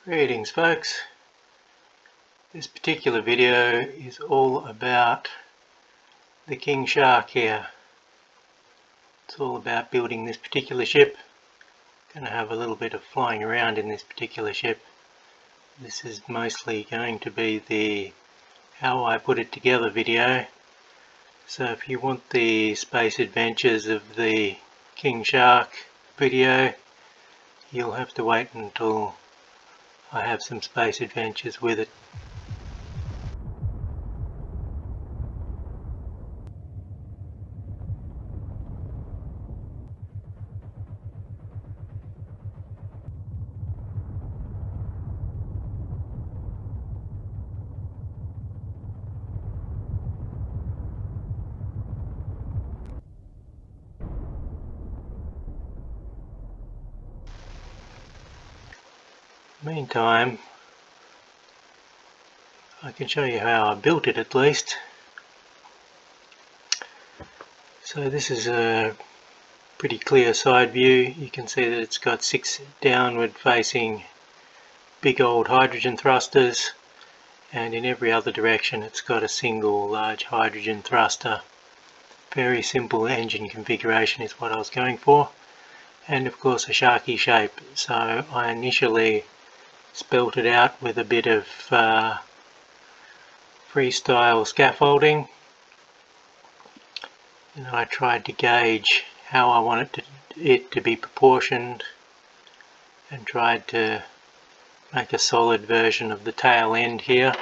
Greetings folks, this particular video is all about the King Shark here. It's all about building this particular ship. Going to have a little bit of flying around in this particular ship. This is mostly going to be the how I put it together video. So if you want the space adventures of the King Shark video, you'll have to wait until I have some space adventures with it. Meantime, I can show you how I built it at least. So this is a pretty clear side view. You can see that it's got 6 downward facing big old hydrogen thrusters, and in every other direction it's got a single large hydrogen thruster. Very simple engine configuration is what I was going for, and of course a sharky shape. So I initially spelt it out with a bit of freestyle scaffolding, and I tried to gauge how I wanted it to be proportioned, and tried to make a solid version of the tail end here.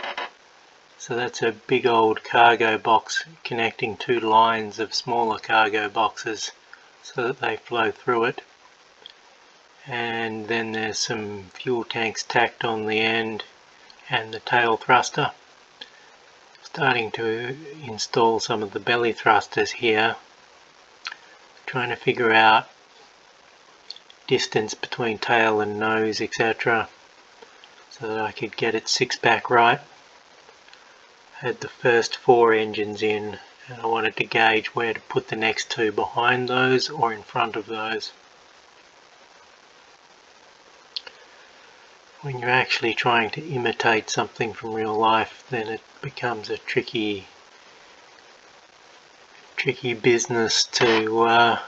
So that's a big old cargo box connecting 2 lines of smaller cargo boxes so that they flow through it. And then there's some fuel tanks tacked on the end and the tail thruster. Starting to install some of the belly thrusters here, trying to figure out distance between tail and nose, etc., so that I could get it 6-pack right. Had the first 4 engines in, and I wanted to gauge where to put the next 2 behind those or in front of those. When you're actually trying to imitate something from real life, then it becomes a tricky business to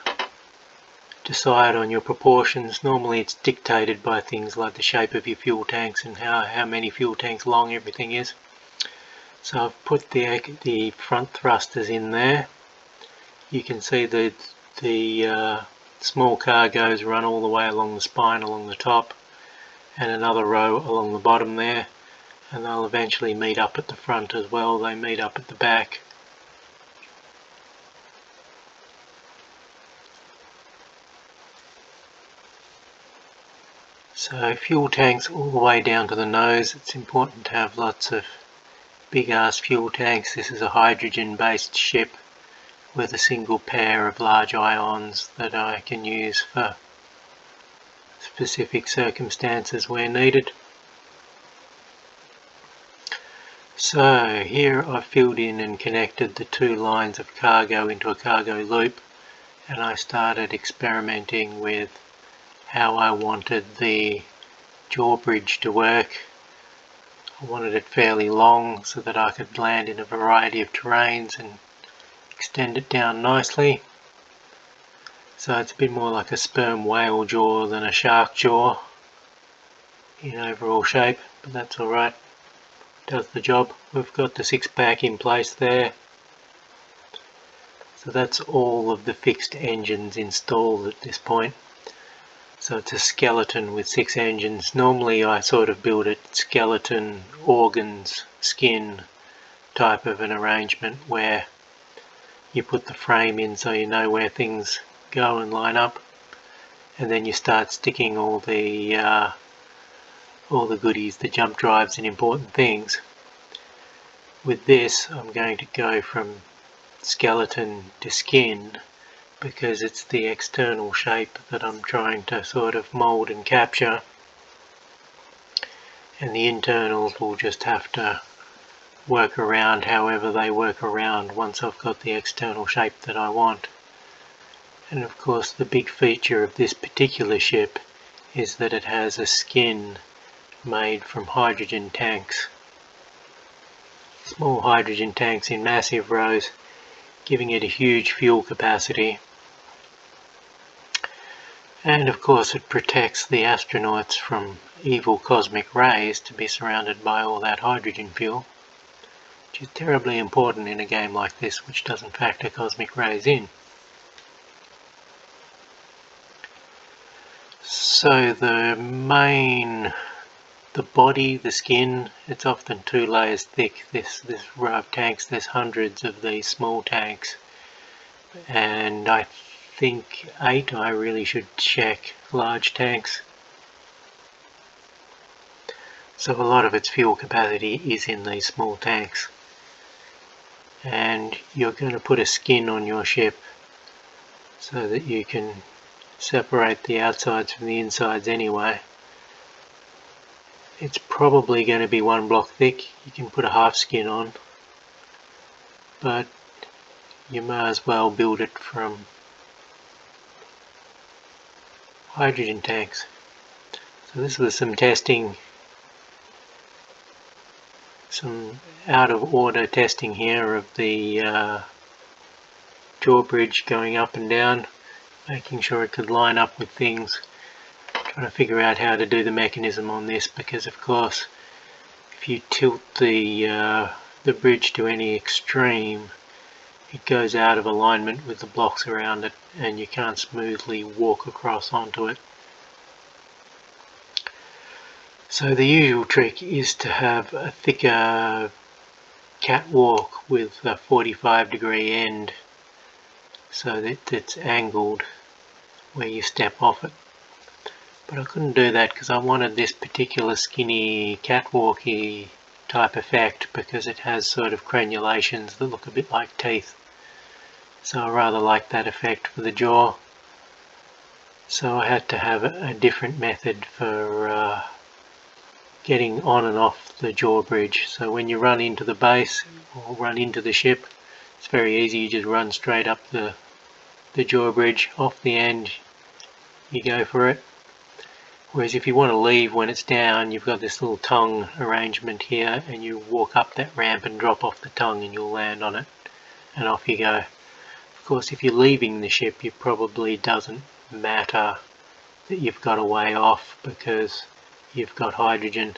decide on your proportions. Normally it's dictated by things like the shape of your fuel tanks and how many fuel tanks long everything is. So I've put the front thrusters in there. You can see that the small cargoes run all the way along the spine along the top, and another row along the bottom there, and they'll eventually meet up at the front as well. They meet up at the back. So fuel tanks all the way down to the nose. It's important to have lots of big ass fuel tanks. This is a hydrogen based ship with a single pair of large ions that I can use for specific circumstances where needed. So here I've filled in and connected the 2 lines of cargo into a cargo loop, and I started experimenting with how I wanted the jaw bridge to work. I wanted it fairly long so that I could land in a variety of terrains and extend it down nicely. So it's a bit more like a sperm whale jaw than a shark jaw in overall shape, but that's alright, does the job. We've got the 6-pack in place there. So that's all of the fixed engines installed at this point. So it's a skeleton with 6 engines. Normally I sort of build it skeleton, organs, skin type of an arrangement, where you put the frame in so you know where things go and line up, and then you start sticking all the goodies, the jump drives and important things. With this I'm going to go from skeleton to skin, because it's the external shape that I'm trying to sort of mold and capture, and the internals will just have to work around however they work around once I've got the external shape that I want. And of course the big feature of this particular ship is that it has a skin made from hydrogen tanks. Small hydrogen tanks in massive rows, giving it a huge fuel capacity. And of course it protects the astronauts from evil cosmic rays to be surrounded by all that hydrogen fuel, which is terribly important in a game like this, which doesn't factor cosmic rays in. So the body, the skin, it's often 2 layers thick. This row of tanks, there's hundreds of these small tanks, and I think 8. I really should check large tanks. So a lot of its fuel capacity is in these small tanks. And you're going to put a skin on your ship so that you can separate the outsides from the insides anyway. It's probably going to be 1 block thick. You can put a half skin on, but you may as well build it from hydrogen tanks. So this was some testing, some out of order testing here of the drawbridge going up and down, making sure it could line up with things, trying to figure out how to do the mechanism on this, because of course if you tilt the bridge to any extreme, it goes out of alignment with the blocks around it and you can't smoothly walk across onto it. So the usual trick is to have a thicker catwalk with a 45-degree end so that it's angled where you step off it. But I couldn't do that because I wanted this particular skinny catwalky type effect because it has sort of crenulations that look a bit like teeth. So I rather like that effect for the jaw. So I had to have a different method for getting on and off the drawbridge. So when you run into the base or run into the ship, it's very easy. You just run straight up the drawbridge, off the end, you go for it. Whereas if you want to leave when it's down, you've got this little tongue arrangement here, and you walk up that ramp and drop off the tongue and you'll land on it, and off you go. Of course, if you're leaving the ship, it probably doesn't matter that you've got a way off because you've got hydrogen.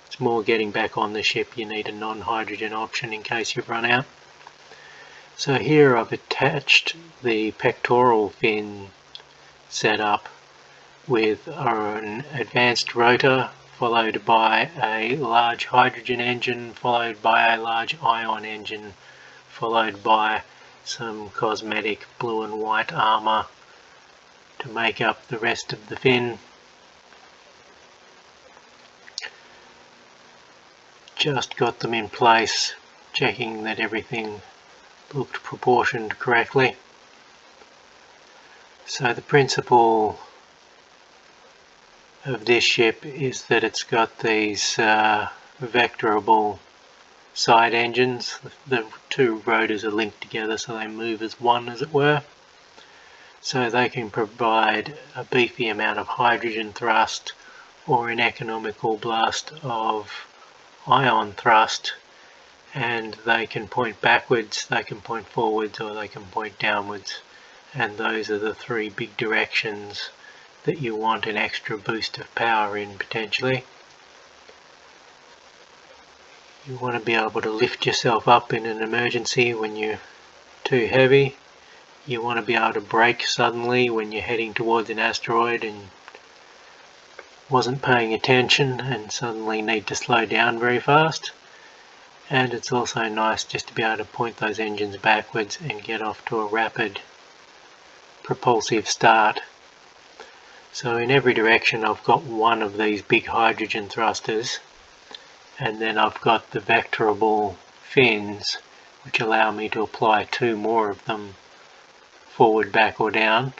It's more getting back on the ship. You need a non-hydrogen option in case you've run out. So here I've attached the pectoral fin setup with an advanced rotor followed by a large hydrogen engine followed by a large ion engine followed by some cosmetic blue and white armour to make up the rest of the fin. Just got them in place, checking that everything looked proportioned correctly. So the principle of this ship is that it's got these vectorable side engines. The 2 rotors are linked together so they move as one, as it were. So they can provide a beefy amount of hydrogen thrust or an economical blast of ion thrust, and they can point backwards, they can point forwards, or they can point downwards, and those are the 3 big directions that you want an extra boost of power in potentially. You want to be able to lift yourself up in an emergency when you're too heavy. You want to be able to brake suddenly when you're heading towards an asteroid and wasn't paying attention and suddenly need to slow down very fast. And it's also nice just to be able to point those engines backwards and get off to a rapid propulsive start. So in every direction I've got 1 of these big hydrogen thrusters, and then I've got the vectorable fins which allow me to apply 2 more of them forward, back or down,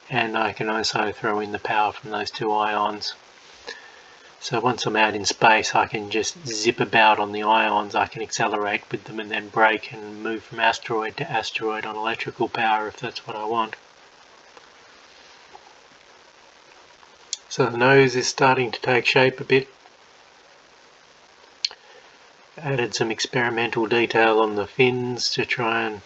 and I can also throw in the power from those 2 ions. So once I'm out in space I can just zip about on the ions, I can accelerate with them and then brake and move from asteroid to asteroid on electrical power if that's what I want. So the nose is starting to take shape a bit. Added some experimental detail on the fins to try and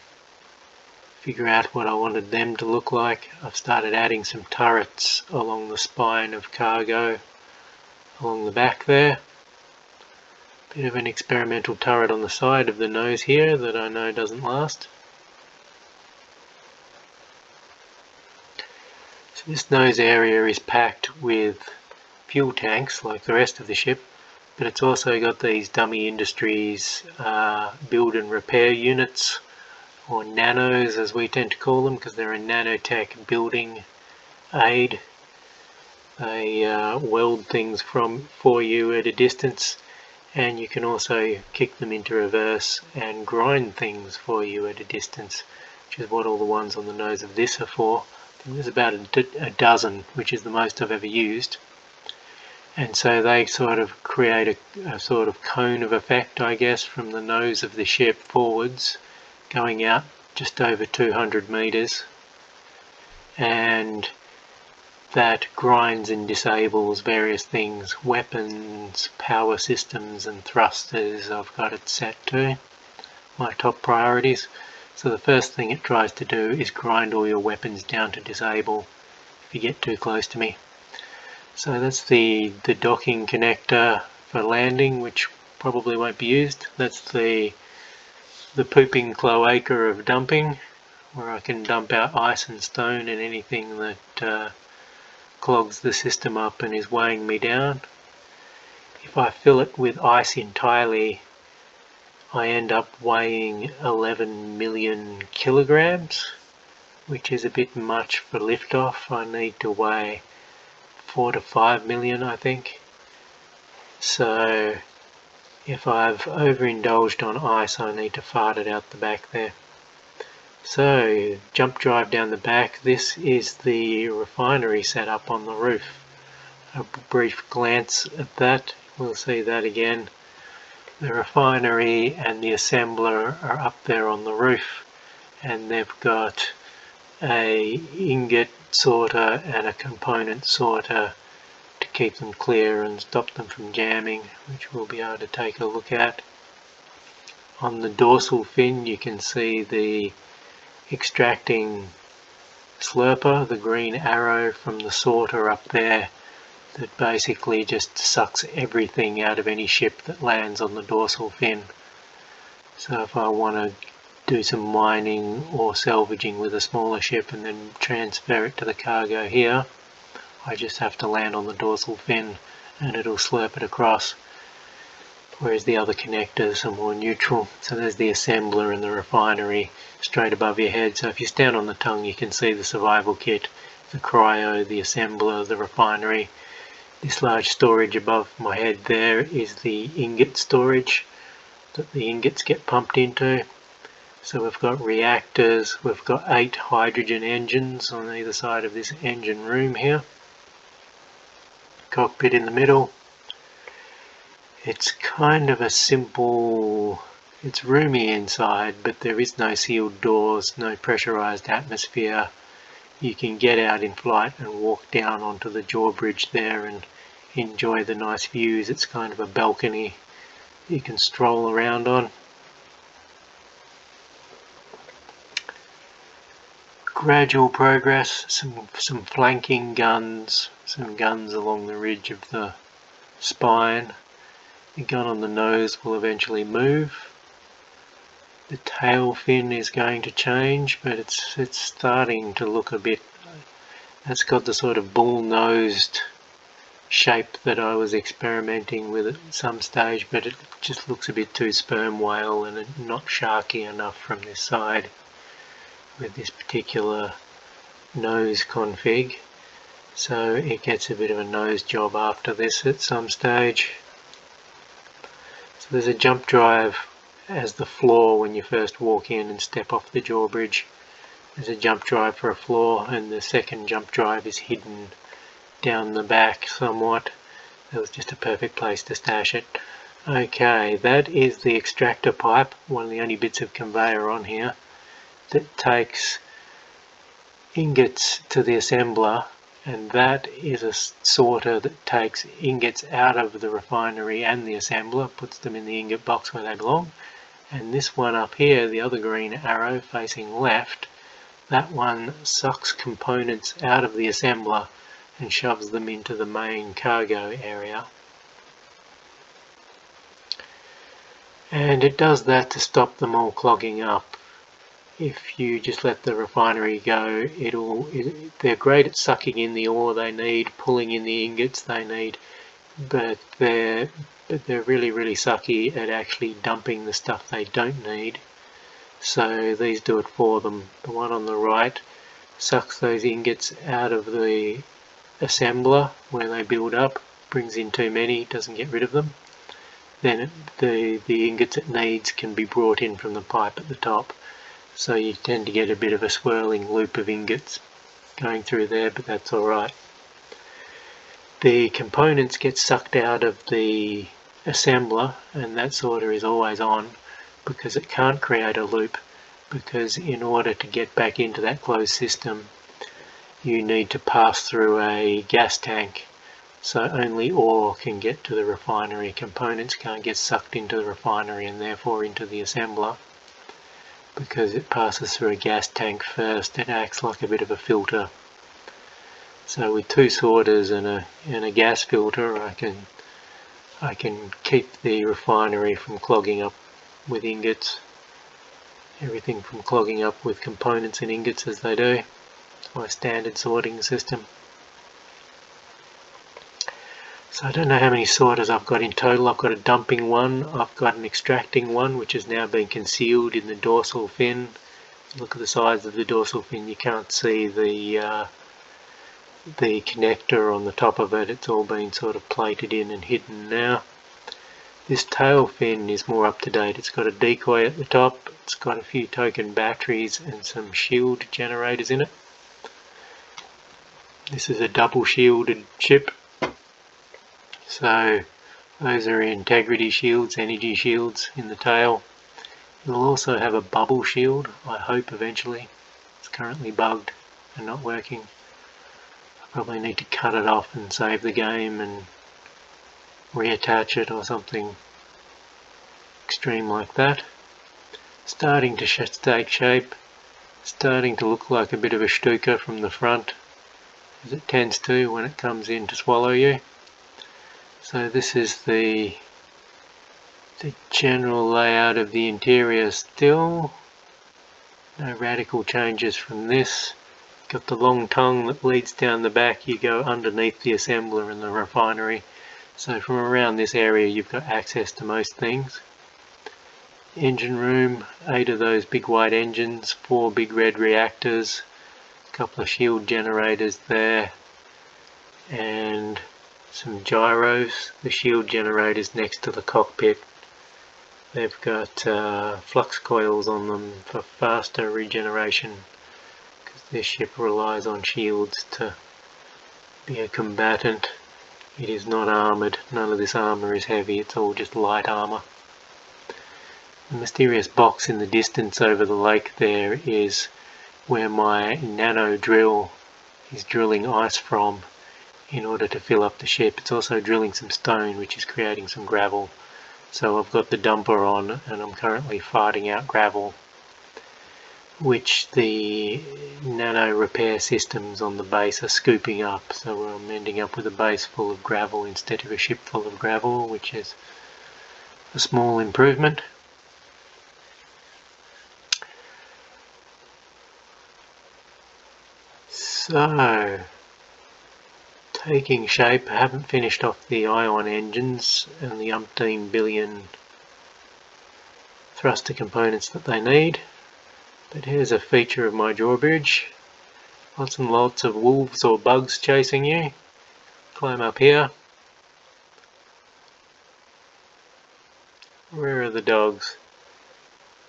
figure out what I wanted them to look like. I've started adding some turrets along the spine of cargo along the back there. Bit of an experimental turret on the side of the nose here that I know doesn't last. So this nose area is packed with fuel tanks like the rest of the ship, but it's also got these dummy industries build and repair units, or nanos as we tend to call them, because they're a nanotech building aid. They weld things for you at a distance, and you can also kick them into reverse and grind things for you at a distance, which is what all the ones on the nose of this are for. I think there's about a dozen, which is the most I've ever used. And so they sort of create a sort of cone of effect, I guess, from the nose of the ship forwards, going out just over 200 meters, and that grinds and disables various things, weapons, power systems and thrusters. I've got it set to my top priorities. So the first thing it tries to do is grind all your weapons down to disable if you get too close to me. So that's the docking connector for landing, which probably won't be used. That's the pooping cloaca of dumping, where I can dump out ice and stone and anything that clogs the system up and is weighing me down. If I fill it with ice entirely, I end up weighing 11 million kilograms, which is a bit much for liftoff. I need to weigh 4 to 5 million, I think. So if I've overindulged on ice, I need to fart it out the back there. So jump drive down the back. This is the refinery setup on the roof. A brief glance at that, we'll see that again. The refinery and the assembler are up there on the roof, and they've got a ingot sorter and a component sorter to keep them clear and stop them from jamming, which we'll be able to take a look at. On the dorsal fin you can see the extracting slurper, the green arrow from the sorter up there, that basically just sucks everything out of any ship that lands on the dorsal fin. So if I want to do some mining or salvaging with a smaller ship and then transfer it to the cargo here, I just have to land on the dorsal fin and it'll slurp it across, whereas the other connectors are more neutral. So there's the assembler and the refinery straight above your head. So if you stand on the tongue you can see the survival kit, the cryo, the assembler, the refinery. This large storage above my head there is the ingot storage that the ingots get pumped into. So we've got reactors, we've got 8 hydrogen engines on either side of this engine room here. Cockpit in the middle. It's kind of a simple, it's roomy inside, but there is no sealed doors, no pressurized atmosphere. You can get out in flight and walk down onto the drawbridge there and enjoy the nice views. It's kind of a balcony you can stroll around on. Gradual progress, some flanking guns, some guns along the ridge of the spine. The gun on the nose will eventually move. The tail fin is going to change, but it's starting to look a bit, that's got the sort of bull-nosed shape that I was experimenting with at some stage, but it just looks a bit too sperm whale and not sharky enough from this side with this particular nose config. So it gets a bit of a nose job after this at some stage. So there's a jump drive as the floor when you first walk in and step off the drawbridge. There's a jump drive for a floor, and the second jump drive is hidden down the back somewhat. That was just a perfect place to stash it. Okay, that is the extractor pipe, one of the only bits of conveyor on here, that takes ingots to the assembler and that is a sorter that takes ingots out of the refinery and the assembler, puts them in the ingot box where they belong. And this one up here, the other green arrow facing left, that one sucks components out of the assembler and shoves them into the main cargo area. And it does that to stop them all clogging up. If you just let the refinery go, they're great at sucking in the ore they need, pulling in the ingots they need, but they're really sucky at actually dumping the stuff they don't need. So these do it for them. The one on the right sucks those ingots out of the assembler where they build up, brings in too many, doesn't get rid of them. Then the ingots it needs can be brought in from the pipe at the top. So you tend to get a bit of a swirling loop of ingots going through there, but that's alright. The components get sucked out of the assembler, and that sorter is always on because it can't create a loop, because in order to get back into that closed system you need to pass through a gas tank. So only ore can get to the refinery. Components can't get sucked into the refinery and therefore into the assembler, because it passes through a gas tank first. It acts like a bit of a filter. So with two sorters and a gas filter, I can keep the refinery from clogging up with ingots. Everything from clogging up with components and ingots as they do. It's my standard sorting system. So I don't know how many sorters I've got in total. I've got a dumping one, I've got an extracting one which has now been concealed in the dorsal fin. Look at the size of the dorsal fin, you can't see the connector on the top of it. It's all been sort of plated in and hidden now. This tail fin is more up to date. It's got a decoy at the top, it's got a few token batteries and some shield generators in it. This is a double shielded ship. So those are integrity shields, energy shields in the tail. It'll also have a bubble shield, I hope eventually. It's currently bugged and not working. I probably need to cut it off and save the game and reattach it or something extreme like that. Starting to take shape, starting to look like a bit of a Stuka from the front, as it tends to when it comes in to swallow you. So this is the general layout of the interior still. No radical changes from this. Got the long tongue that leads down the back. You go underneath the assembler in the refinery. So from around this area you've got access to most things. Engine room, 8 of those big white engines, 4 big red reactors, a couple of shield generators there, and some gyros. The shield generators next to the cockpit. They've got flux coils on them for faster regeneration, because this ship relies on shields to be a combatant. It is not armoured. None of this armour is heavy. It's all just light armour. The mysterious box in the distance over the lake there is where my nano drill is drilling ice from in order to fill up the ship. It's also drilling some stone, which is creating some gravel. So I've got the dumper on and I'm currently farting out gravel, which the nano repair systems on the base are scooping up. So I'm ending up with a base full of gravel instead of a ship full of gravel, which is a small improvement. So, taking shape. I haven't finished off the ion engines and the umpteen billion thruster components that they need. But here's a feature of my drawbridge. Lots and lots of wolves or bugs chasing you. Climb up here. Where are the dogs?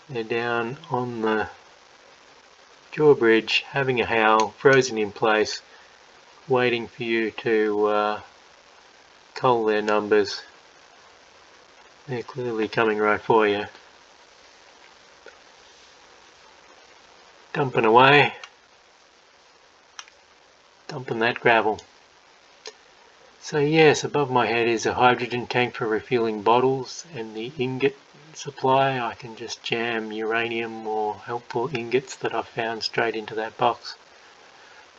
They're down on the drawbridge having a howl, frozen in place, waiting for you to cull their numbers. They're clearly coming right for you. Dumping away. dumping that gravel. So yes, above my head is a hydrogen tank for refueling bottles, and the ingot supply. I can just jam uranium or helpful ingots that I've found straight into that box.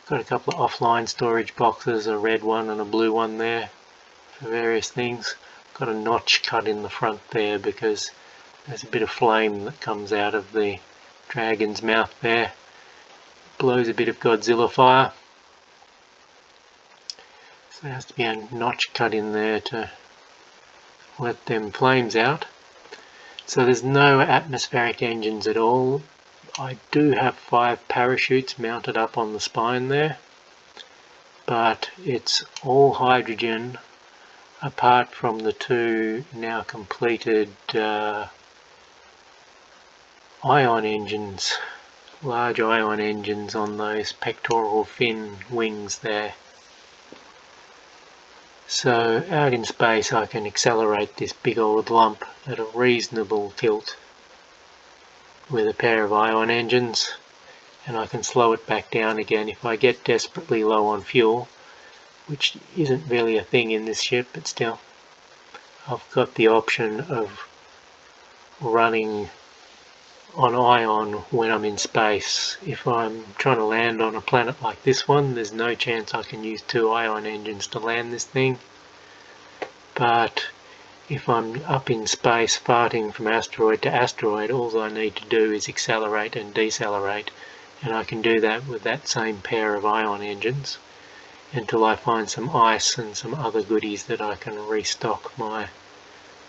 Got a couple of offline storage boxes, a red one and a blue one there for various things. Got a notch cut in the front there because there's a bit of flame that comes out of the dragon's mouth there. Blows a bit of Godzilla fire. So there has to be a notch cut in there to let them flames out. So there's no atmospheric engines at all. I do have 5 parachutes mounted up on the spine there, but it's all hydrogen apart from the 2 now completed ion engines, large ion engines on those pectoral fin wings there. So out in space I can accelerate this big old lump at a reasonable tilt with a pair of ion engines, and I can slow it back down again if I get desperately low on fuel, which isn't really a thing in this ship, but still I've got the option of running on ion when I'm in space. If I'm trying to land on a planet like this one, there's no chance I can use 2 ion engines to land this thing, but if I'm up in space farting from asteroid to asteroid, all I need to do is accelerate and decelerate, and I can do that with that same pair of ion engines until I find some ice and some other goodies that I can restock my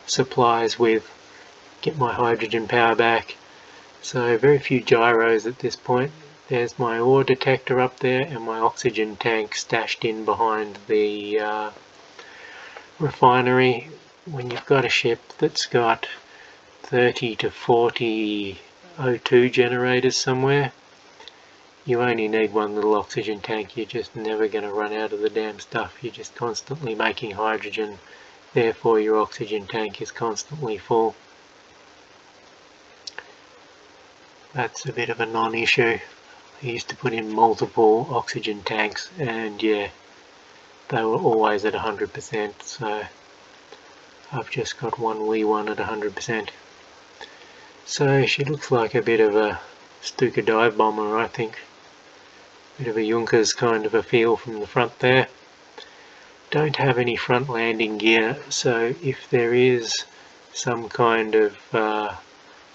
supplies with, get my hydrogen power back. So very few gyros at this point. There's my ore detector up there and my oxygen tank stashed in behind the refinery. When you've got a ship that's got 30 to 40 O2 generators somewhere, you only need one little oxygen tank. You're just never going to run out of the damn stuff. You're just constantly making hydrogen, therefore your oxygen tank is constantly full. That's a bit of a non-issue. I used to put in multiple oxygen tanks, and yeah, they were always at 100%, so I've just got one wee one at 100%. So she looks like a bit of a Stuka dive bomber, I think. Bit of a Junkers kind of a feel from the front there. Don't have any front landing gear, so if there is some kind of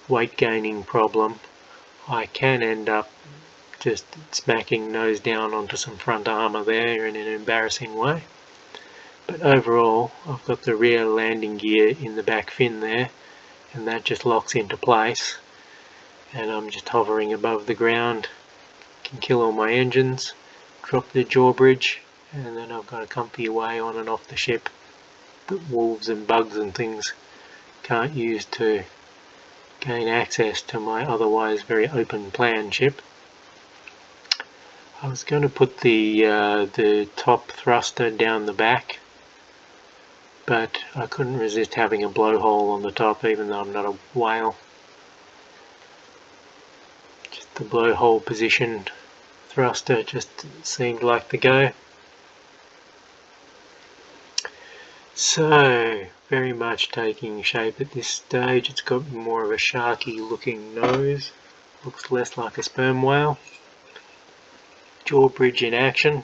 weight gaining problem, I can end up just smacking nose down onto some front armour there in an embarrassing way. But overall, I've got the rear landing gear in the back fin there, and that just locks into place, and I'm just hovering above the ground. Can kill all my engines, drop the drawbridge, and then I've got a comfy way on and off the ship that wolves and bugs and things can't use to gain access to my otherwise very open plan ship. I was going to put the top thruster down the back, but I couldn't resist having a blowhole on the top, even though I'm not a whale. Just the blowhole position thruster just seemed like the go. So, very much taking shape at this stage. It's got more of a sharky looking nose, looks less like a sperm whale. Drawbridge in action.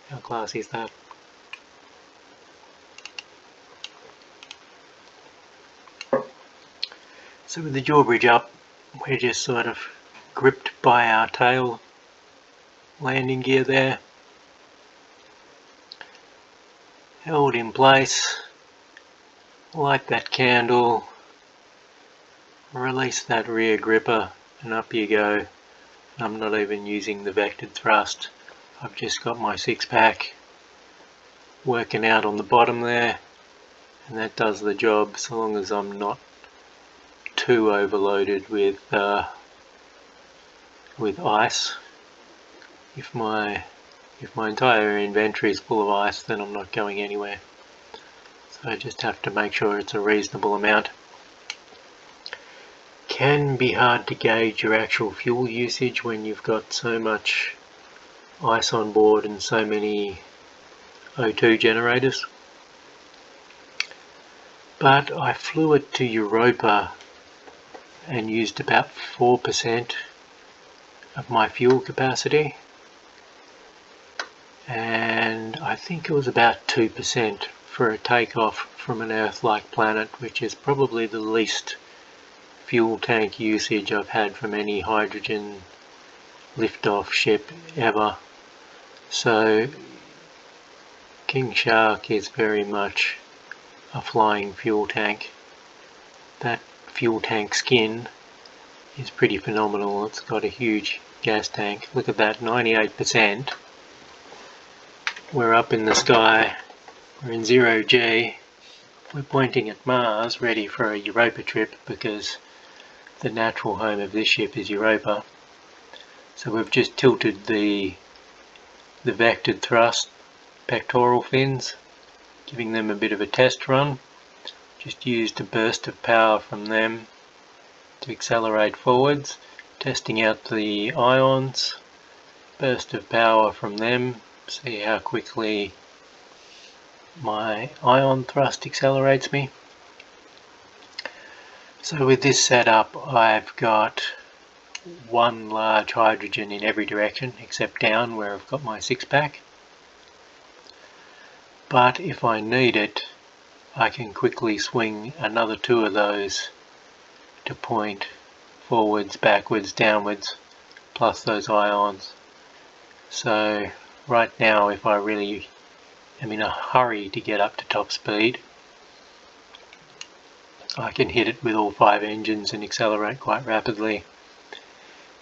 How classy is that? So with the drawbridge up, we're just sort of gripped by our tail landing gear there, held in place, light that candle, release that rear gripper, and up you go. I'm not even using the vectored thrust. I've just got my 6-pack working out on the bottom there, and that does the job so long as I'm not too overloaded with ice. If my entire inventory is full of ice, then I'm not going anywhere. So I just have to make sure it's a reasonable amount. Can be hard to gauge your actual fuel usage when you've got so much ice on board and so many O2 generators. But I flew it to Europa and used about 4% of my fuel capacity, and I think it was about 2% for a takeoff from an Earth-like planet, which is probably the least fuel tank usage I've had from any hydrogen liftoff ship ever. So King Shark is very much a flying fuel tank. That fuel tank skin is pretty phenomenal. It's got a huge gas tank. Look at that, 98%. We're up in the sky. We're in 0G. We're pointing at Mars, ready for a Europa trip, because the natural home of this ship is Europa. So we've just tilted the vectored thrust pectoral fins, giving them a bit of a test run. Just used a burst of power from them to accelerate forwards, testing out the ions. Burst of power from them, see how quickly my ion thrust accelerates me. So with this setup, I've got one large hydrogen in every direction except down where I've got my 6-pack. But if I need it, I can quickly swing another 2 of those to point forwards, backwards, downwards, plus those ions. So right now, if I really am in a hurry to get up to top speed, I can hit it with all 5 engines and accelerate quite rapidly.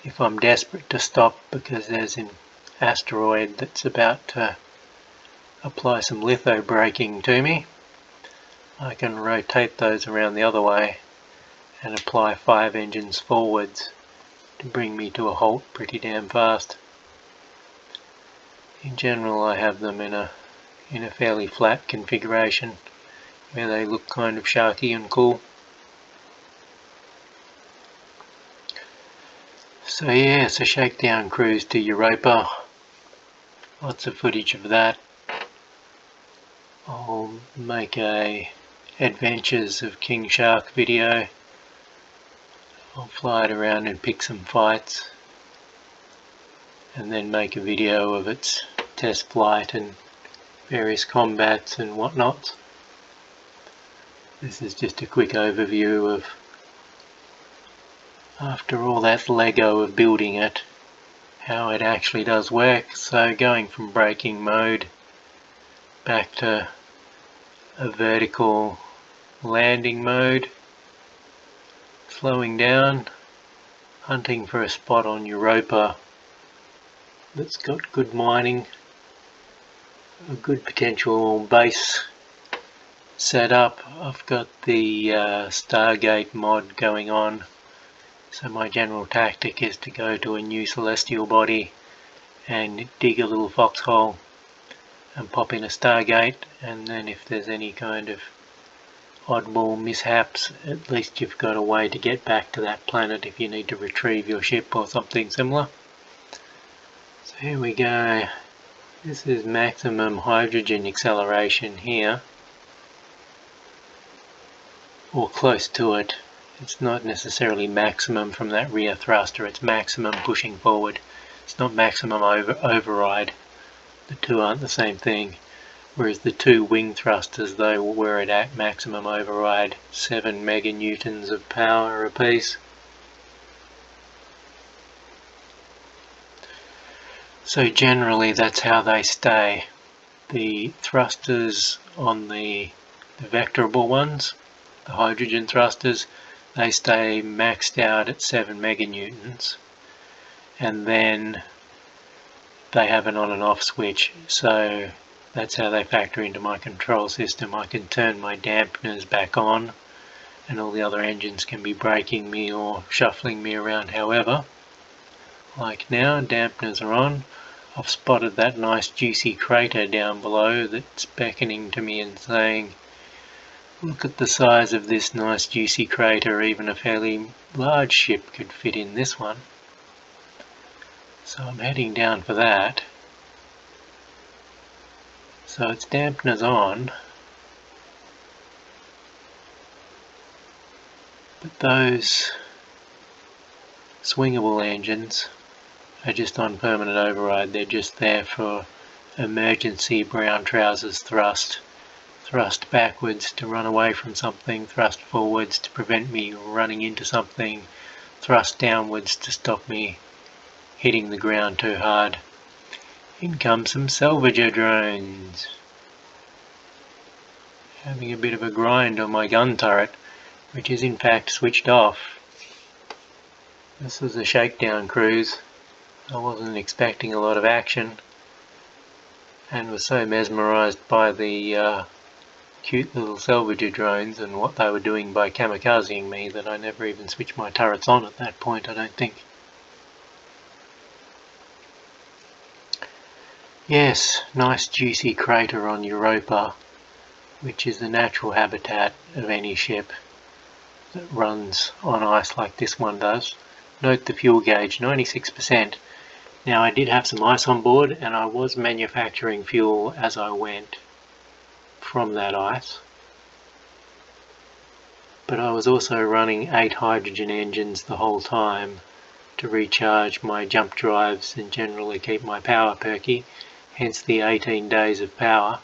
If I'm desperate to stop because there's an asteroid that's about to apply some litho braking to me, I can rotate those around the other way and apply 5 engines forwards to bring me to a halt pretty damn fast. In general, I have them in a fairly flat configuration where they look kind of sharky and cool. So yeah, it's a shakedown cruise to Europa. Lots of footage of that. I'll make a Adventures of King Shark video. I'll fly it around and pick some fights, and then make a video of its test flight and various combats and whatnot. This is just a quick overview of, after all that Lego of building it, how it actually does work. So going from braking mode back to a vertical landing mode, slowing down, hunting for a spot on Europa that's got good mining, a good potential base set up. I've got the Stargate mod going on, so my general tactic is to go to a new celestial body and dig a little foxhole and pop in a Stargate, and then if there's any kind of oddball mishaps, at least you've got a way to get back to that planet if you need to retrieve your ship or something similar. So here we go. This is maximum hydrogen acceleration here, or close to it. It's not necessarily maximum from that rear thruster, it's maximum pushing forward. It's not maximum override. The two aren't the same thing. Whereas the 2 wing thrusters, though, were at maximum override, 7 meganewtons of power apiece. So generally that's how they stay. The thrusters on the vectorable ones, the hydrogen thrusters, they stay maxed out at 7 meganewtons, and then they have an on and off switch. So that's how they factor into my control system. I can turn my dampeners back on and all the other engines can be braking me or shuffling me around however. Like now, dampeners are on. I've spotted that nice juicy crater down below that's beckoning to me and saying, look at the size of this nice juicy crater, even a fairly large ship could fit in this one. So I'm heading down for that. So it's dampeners on, but those swingable engines are just on permanent override. They're just there for emergency brown trousers thrust backwards to run away from something, thrust forwards to prevent me running into something, thrust downwards to stop me hitting the ground too hard. In come some salvager drones. Having a bit of a grind on my gun turret, which is in fact switched off. This was a shakedown cruise. I wasn't expecting a lot of action and was so mesmerised by the cute little salvager drones and what they were doing by kamikazing me that I never even switched my turrets on at that point, I don't think. Yes, nice juicy crater on Europa, which is the natural habitat of any ship that runs on ice like this one does. Note the fuel gauge, 96%. Now I did have some ice on board and I was manufacturing fuel as I went from that ice. But I was also running 8 hydrogen engines the whole time to recharge my jump drives and generally keep my power perky, hence the 18 days of power.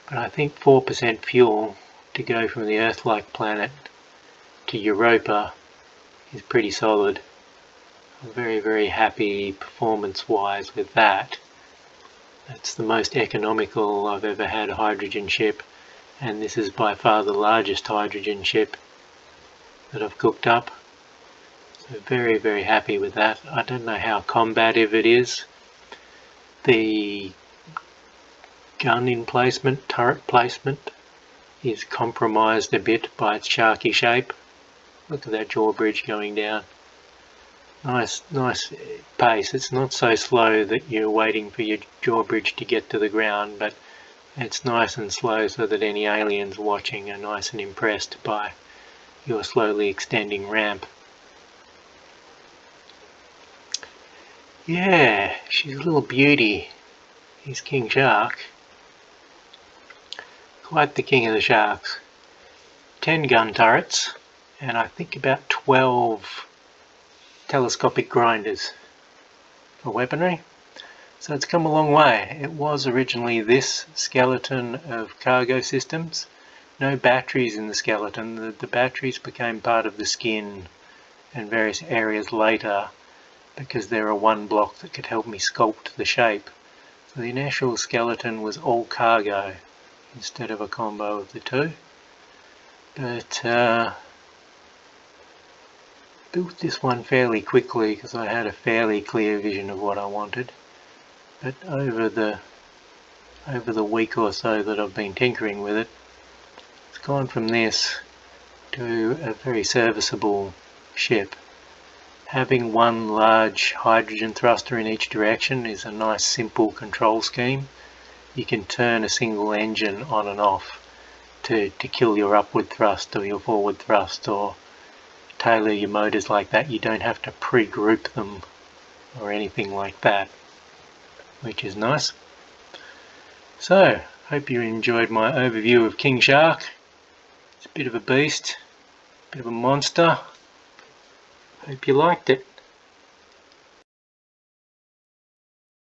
But I think 4% fuel to go from the Earth-like planet to Europa is pretty solid. I'm very, very happy performance-wise with that. That's the most economical I've ever had a hydrogen ship, and this is by far the largest hydrogen ship that I've cooked up. So very, very happy with that. I don't know how combative it is. The gun emplacement, turret placement, is compromised a bit by its sharky shape. Look at that drawbridge going down. Nice pace. It's not so slow that you're waiting for your drawbridge to get to the ground, but it's nice and slow so that any aliens watching are nice and impressed by your slowly extending ramp. Yeah, she's a little beauty. He's King Shark. Quite the king of the sharks. 10 gun turrets, and I think about 12 telescopic grinders for weaponry. So it's come a long way. It was originally this skeleton of cargo systems. No batteries in the skeleton. The batteries became part of the skin and various areas later because there are one block that could help me sculpt the shape. So the initial skeleton was all cargo instead of a combo of the two. But built this one fairly quickly because I had a fairly clear vision of what I wanted. But over the week or so that I've been tinkering with it, it's gone from this to a very serviceable ship. Having one large hydrogen thruster in each direction is a nice simple control scheme. You can turn a single engine on and off to kill your upward thrust or your forward thrust, or tailor your motors like that. You don't have to pre-group them or anything like that, which is nice. So, hope you enjoyed my overview of King Shark. It's a bit of a beast, a bit of a monster. Hope you liked it.